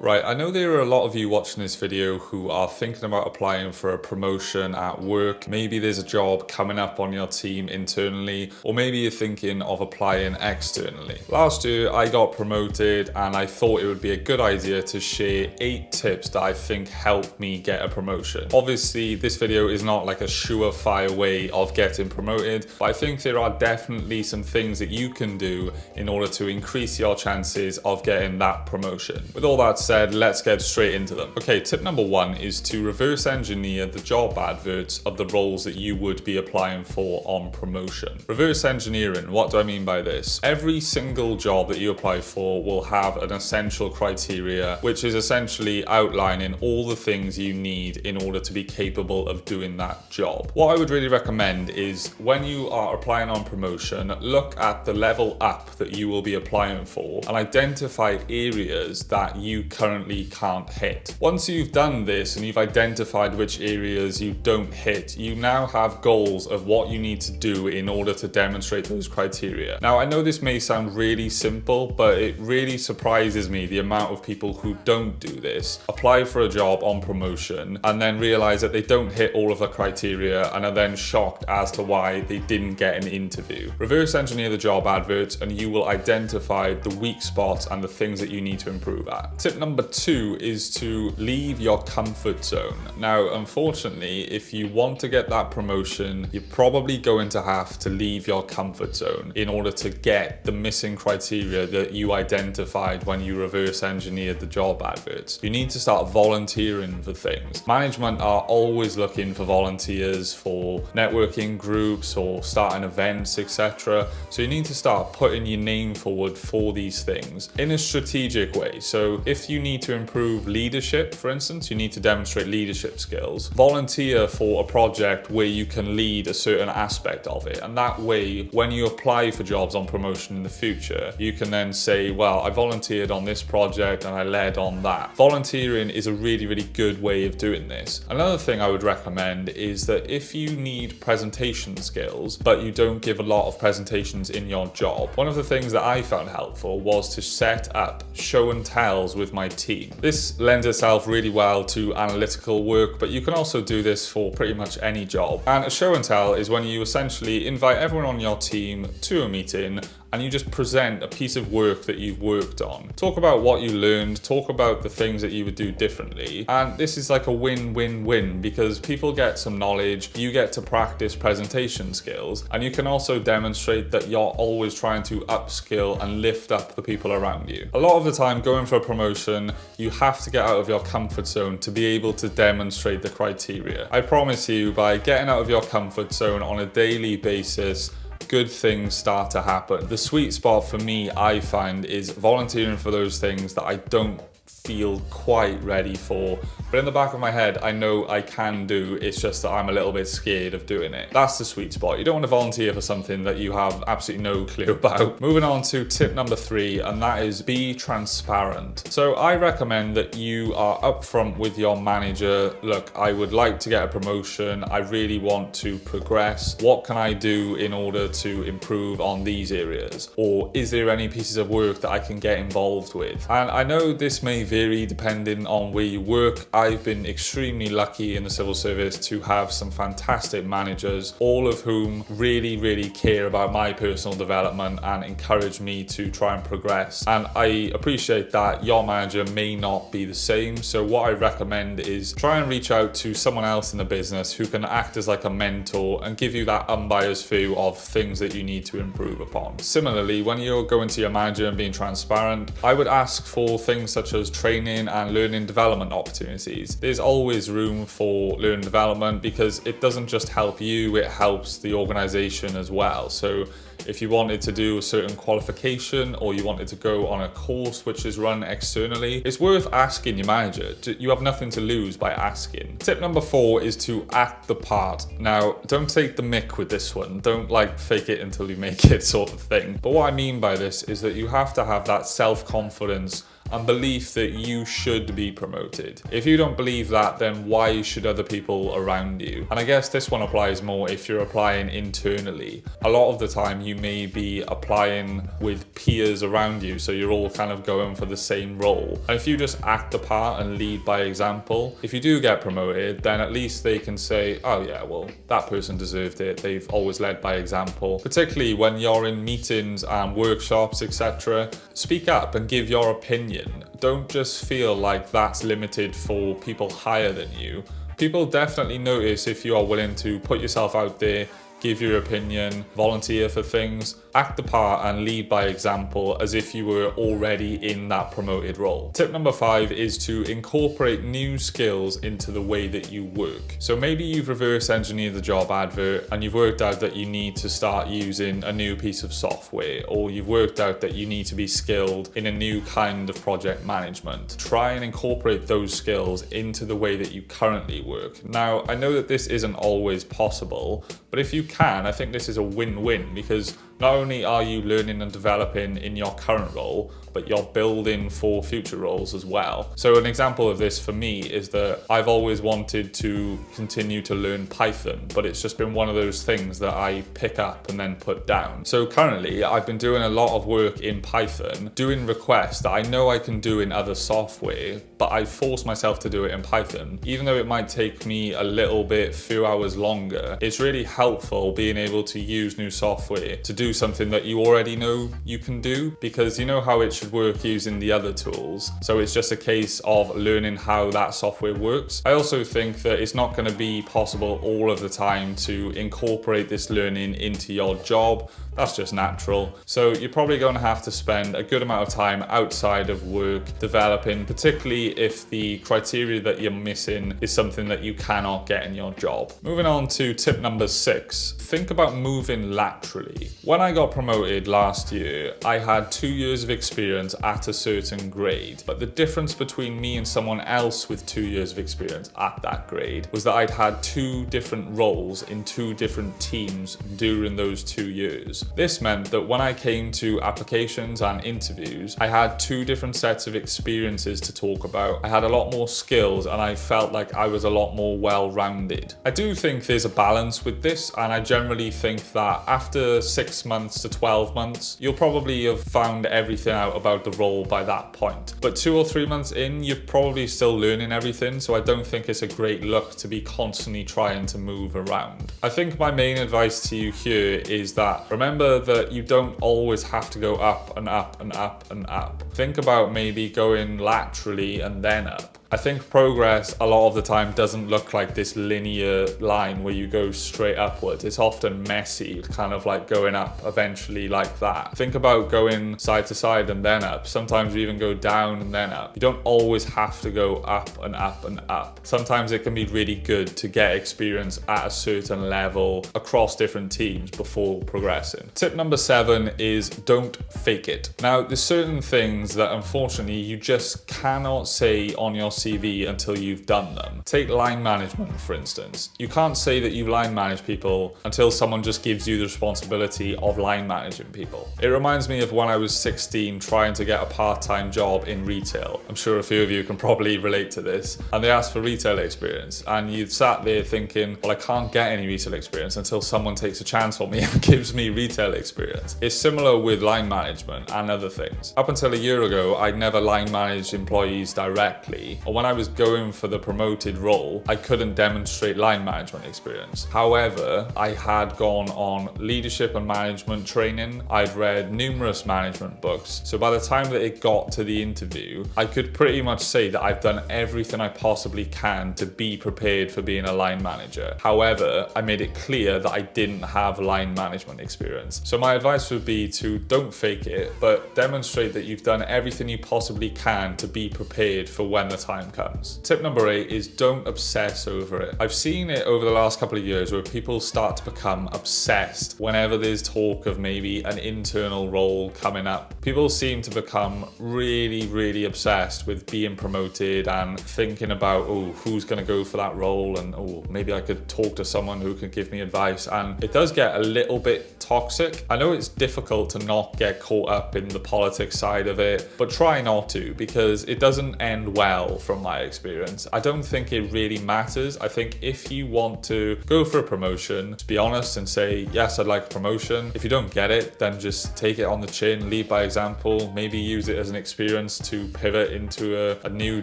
Right, I know there are a lot of you watching this video who are thinking about applying for a promotion at work. Maybe there's a job coming up on your team internally, or maybe you're thinking of applying externally. Last year, I got promoted and I thought it would be a good idea to share 8 tips that I think helped me get a promotion. Obviously, this video is not like a surefire way of getting promoted, but I think there are definitely some things that you can do in order to increase your chances of getting that promotion. With all that said, let's get straight into them. Okay, tip number 1 is to reverse engineer the job adverts of the roles that you would be applying for on promotion. Reverse engineering, what do I mean by this? Every single job that you apply for will have an essential criteria, which is essentially outlining all the things you need in order to be capable of doing that job. What I would really recommend is when you are applying on promotion, look at the level up that you will be applying for and identify areas that you currently can't hit. Once you've done this and you've identified which areas you don't hit, you now have goals of what you need to do in order to demonstrate those criteria. Now, I know this may sound really simple, but it really surprises me the amount of people who don't do this, apply for a job on promotion, and then realize that they don't hit all of the criteria and are then shocked as to why they didn't get an interview. Reverse engineer the job adverts and you will identify the weak spots and the things that you need to improve at. Tip number 2 is to leave your comfort zone. Now, unfortunately, if you want to get that promotion, you're probably going to have to leave your comfort zone in order to get the missing criteria that you identified when you reverse engineered the job adverts. You need to start volunteering for things. Management are always looking for volunteers for networking groups or starting events, etc. So you need to start putting your name forward for these things in a strategic way. So if you need to improve leadership, for instance, you need to demonstrate leadership skills. Volunteer for a project where you can lead a certain aspect of it. And that way, when you apply for jobs on promotion in the future, you can then say, well, I volunteered on this project and I led on that. Volunteering is a really, really good way of doing this. Another thing I would recommend is that if you need presentation skills, but you don't give a lot of presentations in your job, one of the things that I found helpful was to set up show and tells with my team. This lends itself really well to analytical work, but you can also do this for pretty much any job. And a show and tell is when you essentially invite everyone on your team to a meeting and you just present a piece of work that you've worked on. Talk about what you learned, talk about the things that you would do differently. And this is like a win-win-win because people get some knowledge, you get to practice presentation skills, and you can also demonstrate that you're always trying to upskill and lift up the people around you. A lot of the time going for a promotion, you have to get out of your comfort zone to be able to demonstrate the criteria. I promise you, by getting out of your comfort zone on a daily basis, good things start to happen. The sweet spot for me, I find, is volunteering for those things that I don't feel quite ready for, but in the back of my head I know I can do. It's just that I'm a little bit scared of doing it. That's the sweet spot. You don't want to volunteer for something that you have absolutely no clue about. Moving on to tip number 3, and that is be transparent. So I recommend that you are upfront with your manager. Look, I would like to get a promotion. I really want to progress. What can I do in order to improve on these areas? Or is there any pieces of work that I can get involved with? And I know this may vary depending on where you work. I've been extremely lucky in the civil service to have some fantastic managers, all of whom really, really care about my personal development and encourage me to try and progress. And I appreciate that your manager may not be the same. So what I recommend is try and reach out to someone else in the business who can act as like a mentor and give you that unbiased view of things that you need to improve upon. Similarly, when you're going to your manager and being transparent, I would ask for things such as training and learning development opportunities. There's always room for learning development because it doesn't just help you, it helps the organization as well. So if you wanted to do a certain qualification or you wanted to go on a course which is run externally, it's worth asking your manager. You have nothing to lose by asking. Tip number 4 is to act the part. Now, don't take the mick with this one. Don't like fake it until you make it sort of thing. But what I mean by this is that you have to have that self-confidence and belief that you should be promoted. If you don't believe that, then why should other people around you? And I guess this one applies more if you're applying internally. A lot of the time you may be applying with peers around you, so you're all kind of going for the same role. And if you just act the part and lead by example, if you do get promoted, then at least they can say, oh yeah, well, that person deserved it. They've always led by example. Particularly when you're in meetings and workshops, etc. Speak up and give your opinion. Don't just feel like that's limited for people higher than you. People definitely notice if you are willing to put yourself out there, give your opinion, volunteer for things, act the part and lead by example as if you were already in that promoted role. Tip number 5 is to incorporate new skills into the way that you work. So maybe you've reverse engineered the job advert and you've worked out that you need to start using a new piece of software, or you've worked out that you need to be skilled in a new kind of project management. Try and incorporate those skills into the way that you currently work. Now, I know that this isn't always possible, but if you can, I think this is a win-win, because not only are you learning and developing in your current role, but you're building for future roles as well. So an example of this for me is that I've always wanted to continue to learn Python, but it's just been one of those things that I pick up and then put down. So currently I've been doing a lot of work in Python, doing requests that I know I can do in other software, but I force myself to do it in Python. Even though it might take me a little bit, few hours longer, it's really helpful being able to use new software to do something that you already know you can do, because you know how it should work using the other tools. So it's just a case of learning how that software works. I also think that it's not going to be possible all of the time to incorporate this learning into your job. That's just natural. So you're probably going to have to spend a good amount of time outside of work developing, particularly if the criteria that you're missing is something that you cannot get in your job. Moving on to tip number 6, think about moving laterally. When I got promoted last year, I had 2 years of experience at a certain grade, but the difference between me and someone else with 2 years of experience at that grade was that I'd had 2 different roles in 2 different teams during those 2 years. This meant that when I came to applications and interviews, I had 2 different sets of experiences to talk about. I had a lot more skills and I felt like I was a lot more well-rounded. I do think there's a balance with this, and I generally think that after 6 months to 12 months, you'll probably have found everything out about the role by that point. But 2 or 3 months in, you're probably still learning everything, so I don't think it's a great look to be constantly trying to move around. I think my main advice to you here is that remember that you don't always have to go up and up and up and up. Think about maybe going laterally and then up. I think progress a lot of the time doesn't look like this linear line where you go straight upwards. It's often messy, kind of like going up eventually like that. Think about going side to side and then up. Sometimes you even go down and then up. You don't always have to go up and up and up. Sometimes it can be really good to get experience at a certain level across different teams before progressing. Tip number 7 is don't fake it. Now, there's certain things that unfortunately you just cannot say on your CV until you've done them. Take line management, for instance. You can't say that you line manage people until someone just gives you the responsibility of line managing people. It reminds me of when I was 16 trying to get a part-time job in retail. I'm sure a few of you can probably relate to this. And they asked for retail experience, and you sat there thinking, well, I can't get any retail experience until someone takes a chance on me and gives me retail experience. It's similar with line management and other things. Up until a year ago, I'd never line managed employees directly. When I was going for the promoted role, I couldn't demonstrate line management experience. However, I had gone on leadership and management training. I'd read numerous management books. So by the time that it got to the interview, I could pretty much say that I've done everything I possibly can to be prepared for being a line manager. However, I made it clear that I didn't have line management experience. So my advice would be to don't fake it, but demonstrate that you've done everything you possibly can to be prepared for when the time time comes. Tip number 8 is don't obsess over it. I've seen it over the last couple of years where people start to become obsessed whenever there's talk of maybe an internal role coming up. People seem to become really obsessed with being promoted and thinking about, oh, who's going to go for that role, and oh, maybe I could talk to someone who could give me advice. And it does get a little bit toxic. I know it's difficult to not get caught up in the politics side of it, but try not to, because it doesn't end well from my experience. I don't think it really matters. I think if you want to go for a promotion, to be honest and say, yes, I'd like a promotion. If you don't get it, then just take it on the chin, lead by example, maybe use it as an experience to pivot into a new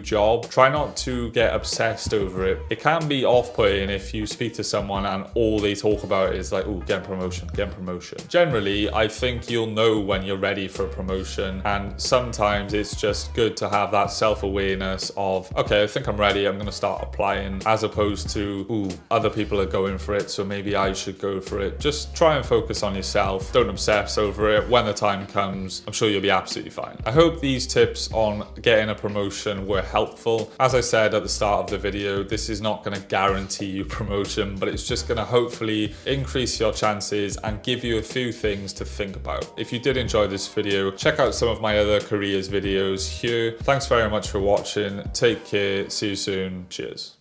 job. Try not to get obsessed over it. It can be off-putting if you speak to someone and all they talk about is like, oh, get a promotion, get a promotion. Generally, I think you'll know when you're ready for a promotion, and sometimes it's just good to have that self-awareness of, okay, I think I'm ready, I'm going to start applying, as opposed to, ooh, other people are going for it, so maybe I should go for it. Just try and focus on yourself. Don't obsess over it. When the time comes, I'm sure you'll be absolutely fine. I hope these tips on getting a promotion were helpful. As I said at the start of the video, this is not going to guarantee you promotion, but it's just going to hopefully increase your chances and give you a few things to think about. If you did enjoy this video, check out some of my other careers videos here. Thanks very much for watching. Take care. See you soon. Cheers.